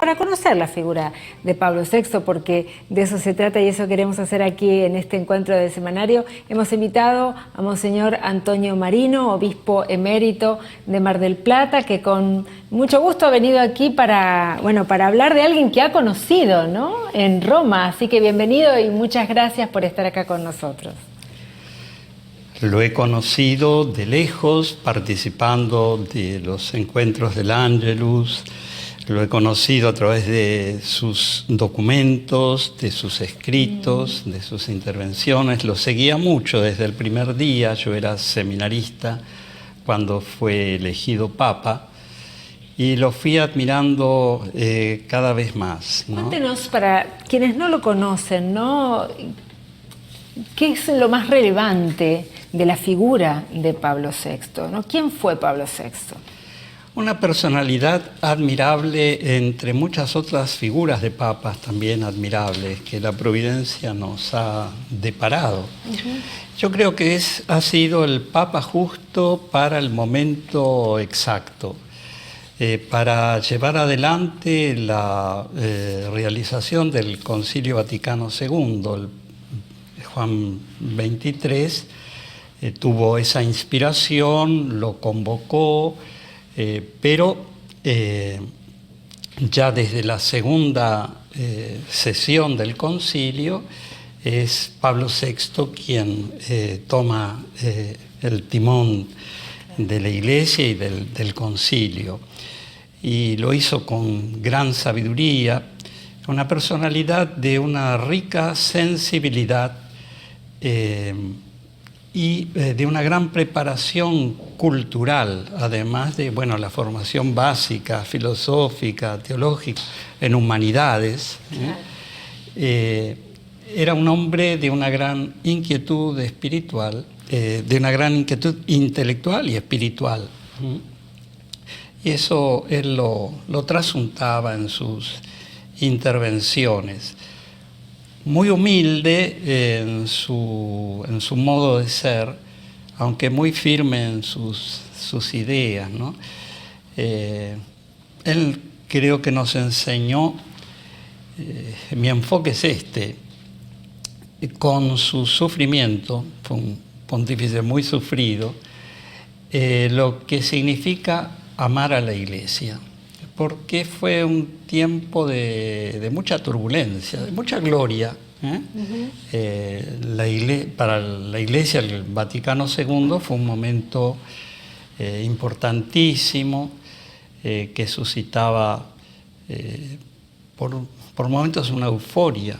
para conocer la figura de Pablo VI, porque de eso se trata y eso queremos hacer aquí en este encuentro del semanario. Hemos invitado a Monseñor Antonio Marino, obispo emérito de Mar del Plata, que con mucho gusto ha venido aquí para hablar de alguien que ha conocido, ¿no?, en Roma. Así que bienvenido y muchas gracias por estar acá con nosotros. Lo he conocido de lejos, participando de los encuentros del Ángelus. Lo he conocido a través de sus documentos, de sus escritos, de sus intervenciones. Lo seguía mucho desde el primer día. Yo era seminarista cuando fue elegido Papa y lo fui admirando cada vez más, ¿no? Cuéntenos, para quienes no lo conocen, ¿no?, ¿qué es lo más relevante de la figura de Pablo VI, ¿no? ¿Quién fue Pablo VI? Una personalidad admirable entre muchas otras figuras de papas también admirables que la providencia nos ha deparado. Yo creo que ha sido el papa justo para el momento exacto, para llevar adelante la realización del Concilio Vaticano II. Juan XXIII tuvo esa inspiración, lo convocó, pero ya desde la segunda sesión del concilio es Pablo VI quien toma el timón de la Iglesia y del concilio. Y lo hizo con gran sabiduría, una personalidad de una rica sensibilidad y de una gran preparación cultural, además de la formación básica, filosófica, teológica, en humanidades. Era un hombre de una gran inquietud espiritual, de una gran inquietud intelectual y espiritual. Y eso él lo trasuntaba en sus intervenciones. Muy humilde en su modo de ser, aunque muy firme en sus ideas, ¿no? Él creo que nos enseñó, mi enfoque es este, con su sufrimiento, fue un pontífice muy sufrido, lo que significa amar a la Iglesia. Porque fue un tiempo de mucha turbulencia, de mucha gloria. Para la Iglesia, el Vaticano II fue un momento importantísimo que suscitaba por momentos una euforia.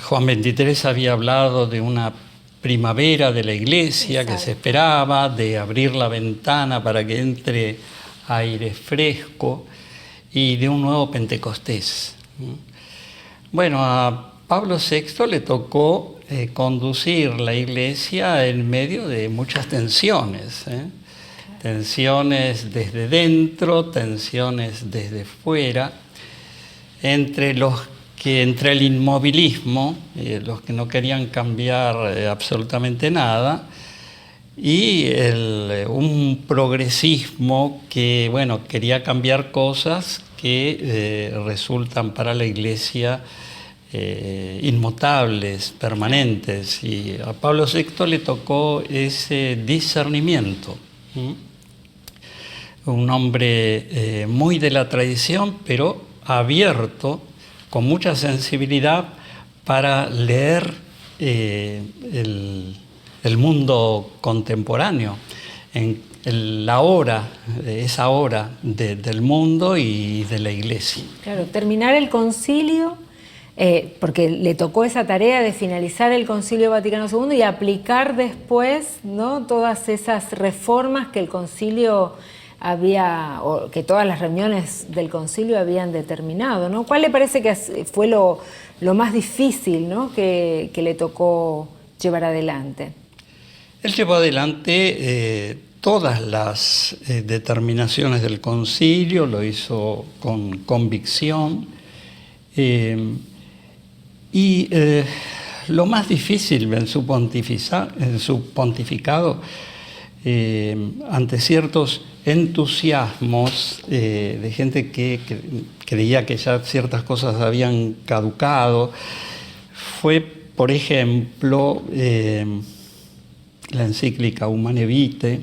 Juan XXIII había hablado de una primavera de la Iglesia. Exacto. Que se esperaba, de abrir la ventana para que entre aire fresco y de un nuevo Pentecostés. Bueno, a Pablo VI le tocó conducir la Iglesia en medio de muchas tensiones, tensiones desde dentro, tensiones desde fuera, entre el inmovilismo, los que no querían cambiar absolutamente nada, y un progresismo que quería cambiar cosas que resultan para la Iglesia inmutables, permanentes. Y a Pablo VI le tocó ese discernimiento. Un hombre muy de la tradición, pero abierto, con mucha sensibilidad para leer el mundo contemporáneo, en esa hora del mundo y de la Iglesia. Claro, terminar el concilio, porque le tocó esa tarea de finalizar el Concilio Vaticano II y aplicar después, ¿no?, todas esas reformas que el concilio o que todas las reuniones del concilio habían determinado, ¿no? ¿Cuál le parece que fue lo más difícil, ¿no?, que le tocó llevar adelante? Él llevó adelante todas las determinaciones del concilio, lo hizo con convicción, y lo más difícil en su pontificado ante ciertos entusiasmos de gente que creía que ya ciertas cosas habían caducado. Fue, por ejemplo, la encíclica Humane Vitae,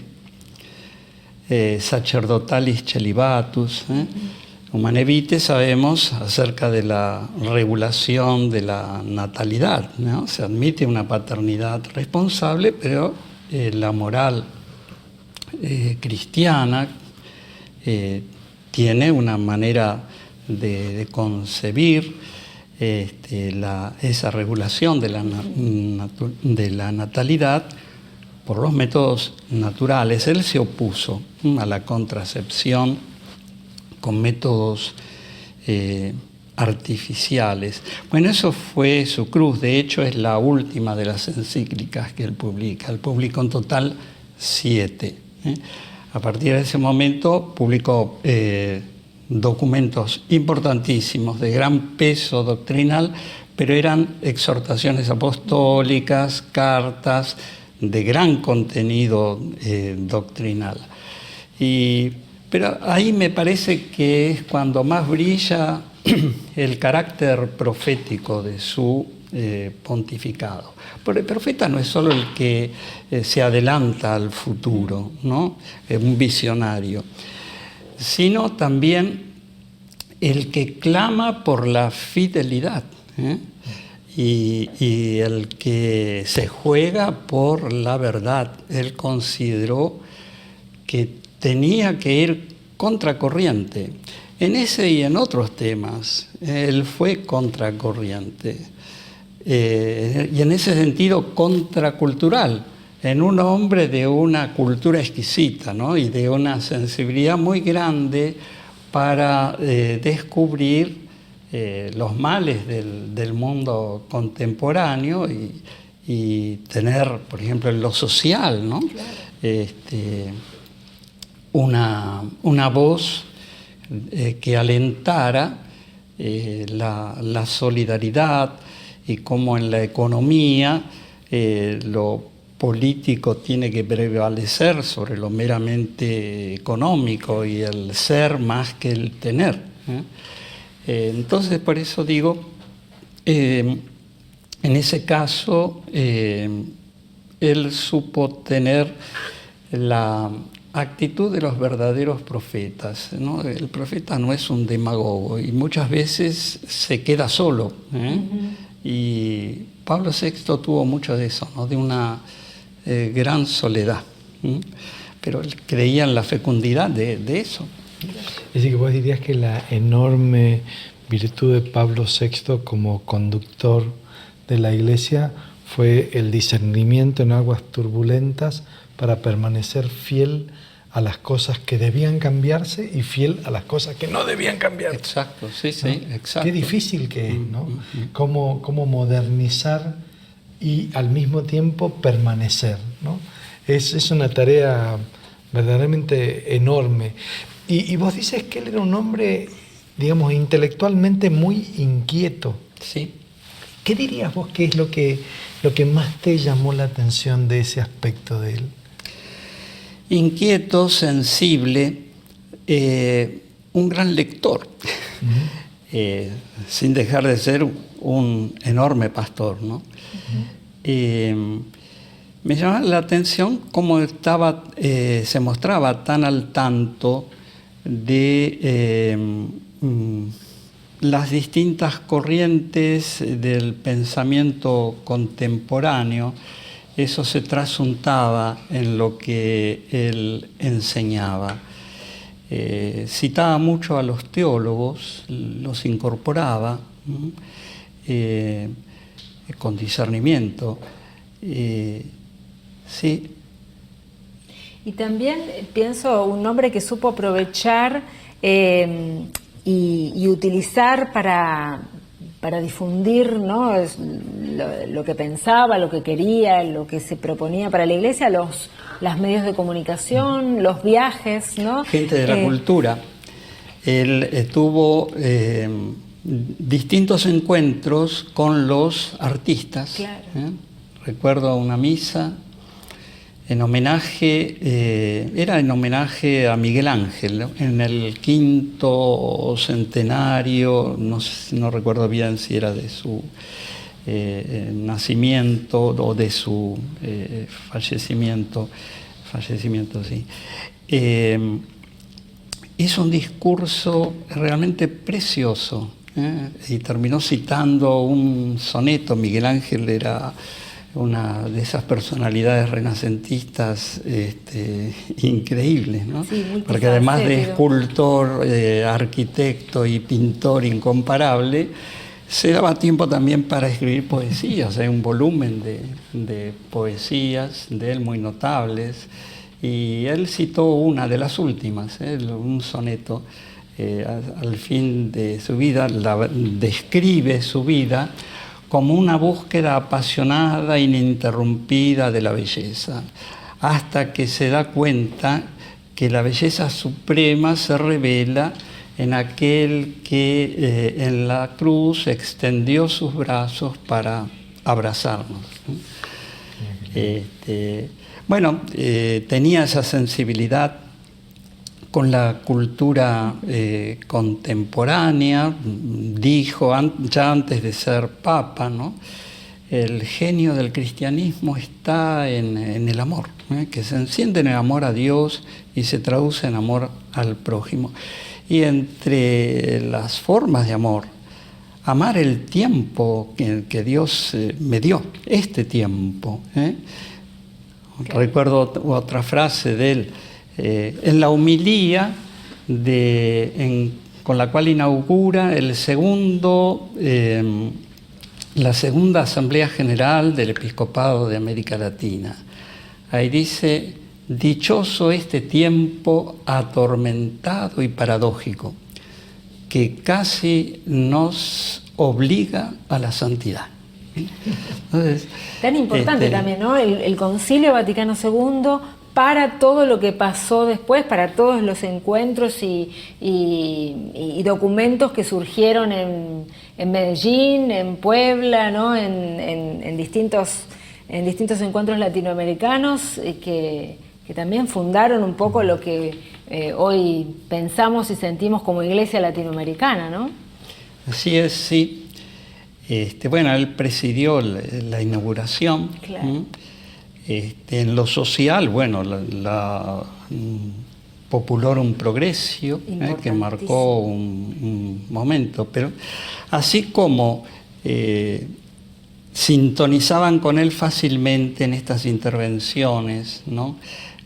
Sacerdotalis Celibatus. Humane Vitae sabemos acerca de la regulación de la natalidad, ¿no? Se admite una paternidad responsable, pero la moral cristiana tiene una manera de concebir esa regulación de la natalidad por los métodos naturales. Él se opuso a la contracepción con métodos artificiales. Bueno, eso fue su cruz. De hecho, es la última de las encíclicas que él publica. Él publicó en total 7. A partir de ese momento publicó documentos importantísimos de gran peso doctrinal, pero eran exhortaciones apostólicas, cartas de gran contenido doctrinal. Pero ahí me parece que es cuando más brilla el carácter profético de su pontificado. Porque el profeta no es solo el que se adelanta al futuro, ¿no? Un visionario, sino también el que clama por la fidelidad, y el que se juega por la verdad. Él consideró que tenía que ir contracorriente. En ese y en otros temas, él fue contracorriente. Y en ese sentido contracultural, en un hombre de una cultura exquisita, ¿no? Y de una sensibilidad muy grande para descubrir los males del mundo contemporáneo y tener, por ejemplo, en lo social, ¿no? Claro. Una voz que alentara la solidaridad, y cómo en la economía lo político tiene que prevalecer sobre lo meramente económico y el ser más que el tener. Entonces, por eso digo, en ese caso, él supo tener la actitud de los verdaderos profetas, ¿no? El profeta no es un demagogo y muchas veces se queda solo, Y Pablo VI tuvo mucho de eso, ¿no? De una gran soledad, pero él creía en la fecundidad de eso. Es decir, que vos dirías que la enorme virtud de Pablo VI como conductor de la Iglesia fue el discernimiento en aguas turbulentas para permanecer fiel a las cosas que debían cambiarse y fiel a las cosas que no debían cambiarse. Exacto, sí, ¿no? Exacto. Qué difícil que es, ¿no? Cómo modernizar y al mismo tiempo permanecer, ¿no? Es una tarea verdaderamente enorme. Y vos dices que él era un hombre, digamos, intelectualmente muy inquieto. Sí. ¿Qué dirías vos que es lo que más te llamó la atención de ese aspecto de él? Inquieto, sensible, un gran lector, sin dejar de ser un enorme pastor, ¿no? Me llamaba la atención cómo se mostraba tan al tanto de las distintas corrientes del pensamiento contemporáneo. Eso se trasuntaba en lo que él enseñaba. Citaba mucho a los teólogos, los incorporaba con discernimiento. Sí. Y también pienso un hombre que supo aprovechar y utilizar para difundir, ¿no? Lo que pensaba, lo que quería, lo que se proponía para la Iglesia, los medios de comunicación, los viajes, ¿no? Gente de la cultura. Él tuvo distintos encuentros con los artistas. Claro. Recuerdo una misa en homenaje, era en homenaje a Miguel Ángel, ¿no? En el 5º centenario, no recuerdo bien si era de su nacimiento o de su fallecimiento, sí. Hizo un discurso realmente precioso, y terminó citando un soneto. Miguel Ángel era una de esas personalidades renacentistas increíbles, ¿no? Sí, porque además de escultor, arquitecto y pintor incomparable, se daba tiempo también para escribir poesías. Hay un volumen de poesías de él muy notables, y él citó una de las últimas, un soneto. Al fin de su vida, describe su vida como una búsqueda apasionada e ininterrumpida de la belleza, hasta que se da cuenta que la belleza suprema se revela en aquel que en la cruz extendió sus brazos para abrazarnos. Tenía esa sensibilidad con la cultura contemporánea. Dijo, ya antes de ser papa, ¿no?, el genio del cristianismo está en el amor, que se enciende en el amor a Dios y se traduce en amor al prójimo. Y entre las formas de amor, amar el tiempo que Dios me dio, este tiempo. Recuerdo otra frase de él, en la homilía con la cual inaugura la segunda Asamblea General del Episcopado de América Latina. Ahí dice: dichoso este tiempo atormentado y paradójico, que casi nos obliga a la santidad. Entonces, tan importante también, ¿no? El Concilio Vaticano II, para todo lo que pasó después, para todos los encuentros y documentos que surgieron en Medellín, en Puebla, ¿no?, en distintos encuentros latinoamericanos, que también fundaron un poco lo que hoy pensamos y sentimos como Iglesia latinoamericana, ¿no? Así es, sí. Él presidió la inauguración. Claro. En lo social, la Populorum Progressio, que marcó un momento, pero así como sintonizaban con él fácilmente en estas intervenciones, ¿no?,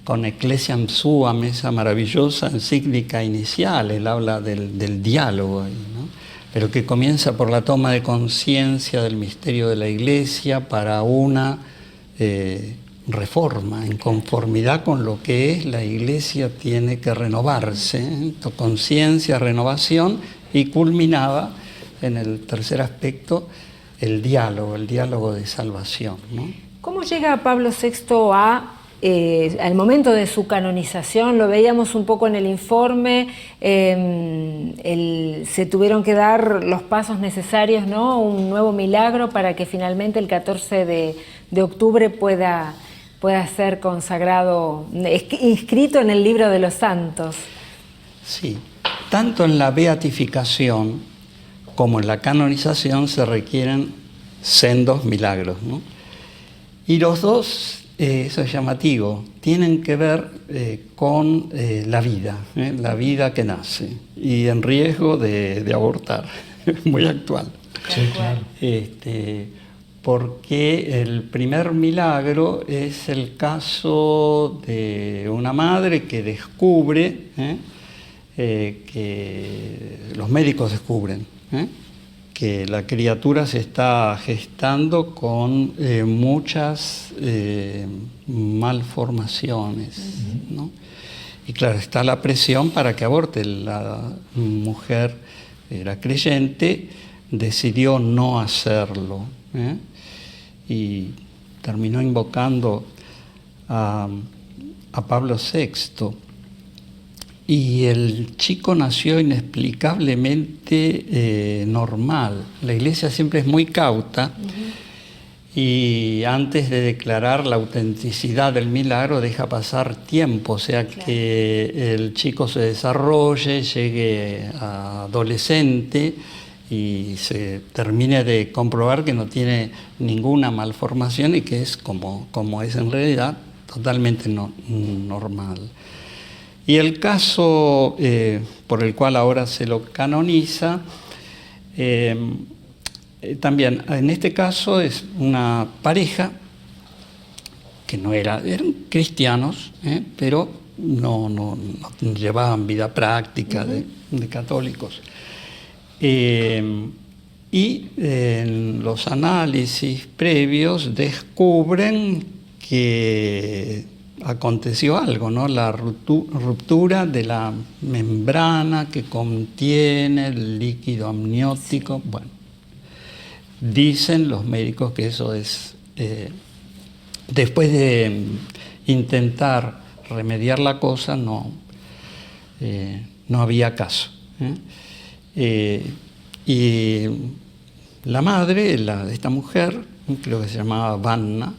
con Ecclesiam Suam, esa maravillosa encíclica inicial. Él habla del diálogo, ¿no?, pero que comienza por la toma de conciencia del misterio de la Iglesia para una reforma en conformidad con lo que es la Iglesia. Tiene que renovarse, conciencia, renovación, y culminaba en el tercer aspecto, el diálogo de salvación, ¿no? ¿Cómo llega Pablo VI al momento de su canonización? Lo veíamos un poco en el informe, se tuvieron que dar los pasos necesarios, ¿no?, un nuevo milagro para que finalmente el 14 de octubre pueda ser consagrado, inscrito en el libro de los santos. Sí, tanto en la beatificación como en la canonización se requieren sendos milagros, ¿no? Y los dos, eso es llamativo, tienen que ver con la vida que nace y en riesgo de abortar, muy actual. Sí, claro. Porque el primer milagro es el caso de una madre que descubre, que los médicos descubren, que la criatura se está gestando con muchas malformaciones, ¿no? Y claro, está la presión para que aborte. La mujer era creyente, decidió no hacerlo, y terminó invocando a Pablo VI. Y el chico nació inexplicablemente normal. La Iglesia siempre es muy cauta, y antes de declarar la autenticidad del milagro deja pasar tiempo, o sea, que el chico se desarrolle, llegue a adolescente y se termine de comprobar que no tiene ninguna malformación y que es como es en realidad, totalmente normal. Y el caso por el cual ahora se lo canoniza, también en este caso es una pareja que eran cristianos, pero no llevaban vida práctica de católicos. Y en los análisis previos descubren que aconteció algo, ¿no? La ruptura de la membrana que contiene el líquido amniótico. Bueno, dicen los médicos que eso es, después de intentar remediar la cosa, no había caso. Y la madre, de esta mujer, creo que se llamaba Vanna,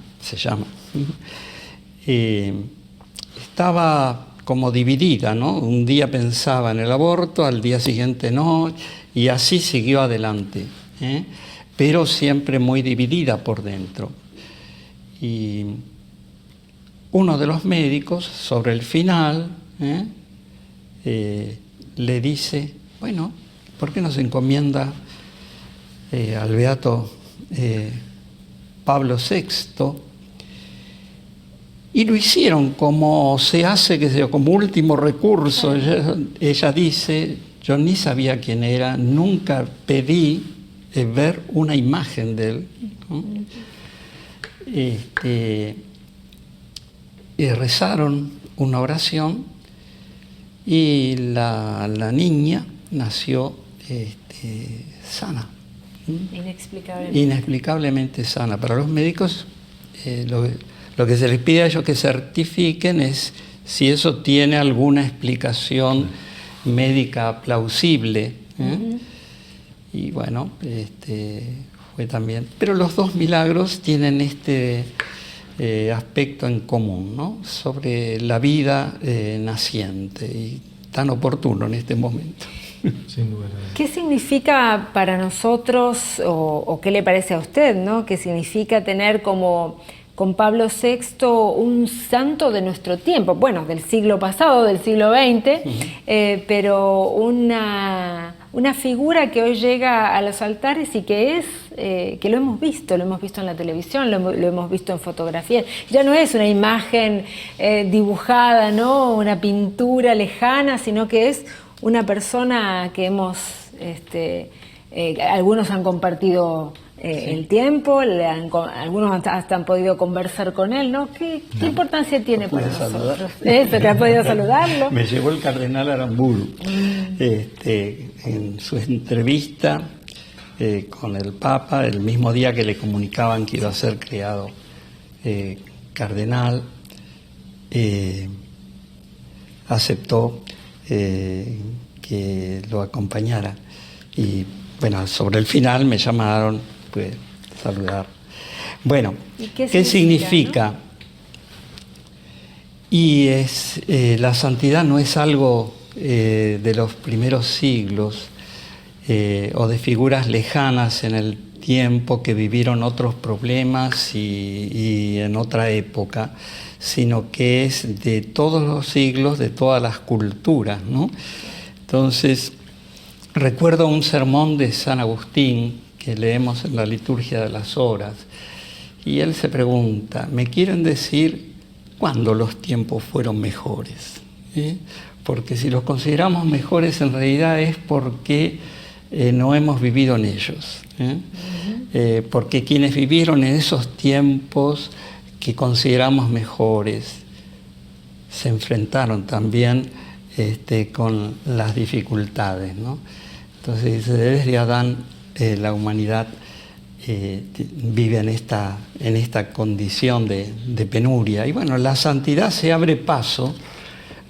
estaba como dividida, ¿no? Un día pensaba en el aborto, al día siguiente no, y así siguió adelante, pero siempre muy dividida por dentro. Y uno de los médicos, sobre el final, le dice, bueno, ¿por qué no se encomienda al beato Pablo VI? Y lo hicieron como se hace, como último recurso. Ella dice, yo ni sabía quién era, nunca pedí ver una imagen de él, ¿no? Y rezaron una oración y la niña nació sana. Inexplicablemente sana. Para los médicos, lo que se les pide a ellos que certifiquen es si eso tiene alguna explicación médica plausible. Y bueno, fue también. Pero los dos milagros tienen este aspecto en común, ¿no? Sobre la vida naciente y tan oportuno en este momento. Sin duda. ¿Qué significa para nosotros, o qué le parece a usted, ¿no? ¿Qué significa tener como con Pablo VI un santo de nuestro tiempo? Bueno, del siglo pasado, del siglo XX, pero una figura que hoy llega a los altares y que lo hemos visto en la televisión, lo hemos visto en fotografías. Ya no es una imagen dibujada, ¿no? Una pintura lejana, sino que es una persona que hemos, algunos han compartido el tiempo, algunos hasta han podido conversar con él, ¿no? ¿Qué importancia tiene para nosotros? Eso, que ha podido saludarlo. Me llevó el cardenal Aramburu en su entrevista con el Papa, el mismo día que le comunicaban que iba a ser creado cardenal, aceptó que lo acompañara. Y bueno, sobre el final me llamaron, pues, saludar. Bueno, ¿qué significa? ¿No? Y la santidad no es algo de los primeros siglos o de figuras lejanas en el tiempo que vivieron otros problemas y en otra época, sino que es de todos los siglos, de todas las culturas, ¿no? Entonces, recuerdo un sermón de San Agustín que leemos en la liturgia de las horas, y él se pregunta, ¿me quieren decir cuándo los tiempos fueron mejores? Porque si los consideramos mejores, en realidad es porque no hemos vivido en ellos. Porque quienes vivieron en esos tiempos que consideramos mejores se enfrentaron también con las dificultades, ¿no? Entonces, desde Adán, la humanidad vive en esta condición de penuria. Y bueno, la santidad se abre paso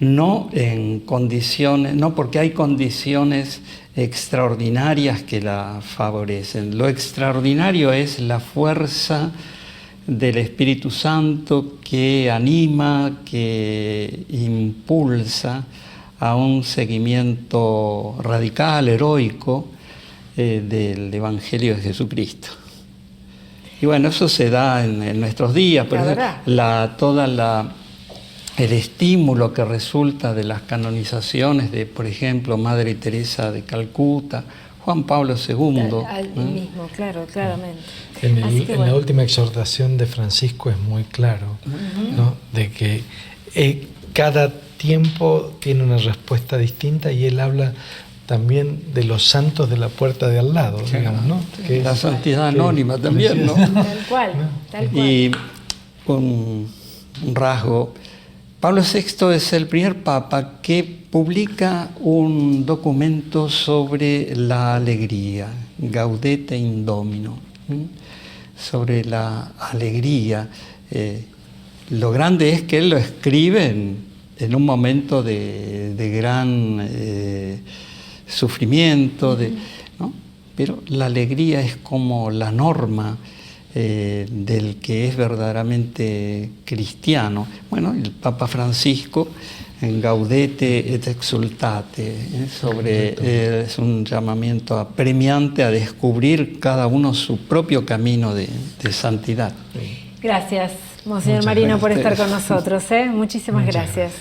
no en condiciones, no porque hay condiciones extraordinarias que la favorecen. Lo extraordinario es la fuerza del Espíritu Santo que anima, que impulsa a un seguimiento radical, heroico del Evangelio de Jesucristo. Y bueno, eso se da en nuestros días, pero el estímulo que resulta de las canonizaciones de, por ejemplo, Madre Teresa de Calcuta, Juan Pablo II. Mismo, claro, claramente. En la última exhortación de Francisco es muy claro, ¿no? De que cada tiempo tiene una respuesta distinta, y él habla también de los santos de la puerta de al lado, digamos, ¿no? Que la santidad anónima también, ¿no? Tal cual. Y un rasgo, Pablo VI es el primer papa que publica un documento sobre la alegría, Gaudete in Domino, sobre la alegría. Lo grande es que él lo escribe en un momento de gran sufrimiento, ¿no? Pero la alegría es como la norma del que es verdaderamente cristiano. Bueno, el Papa Francisco en Gaudete et Exultate, es un llamamiento apremiante a descubrir cada uno su propio camino de santidad. Gracias, Monseñor Marino, por estar con nosotros. Muchísimas gracias.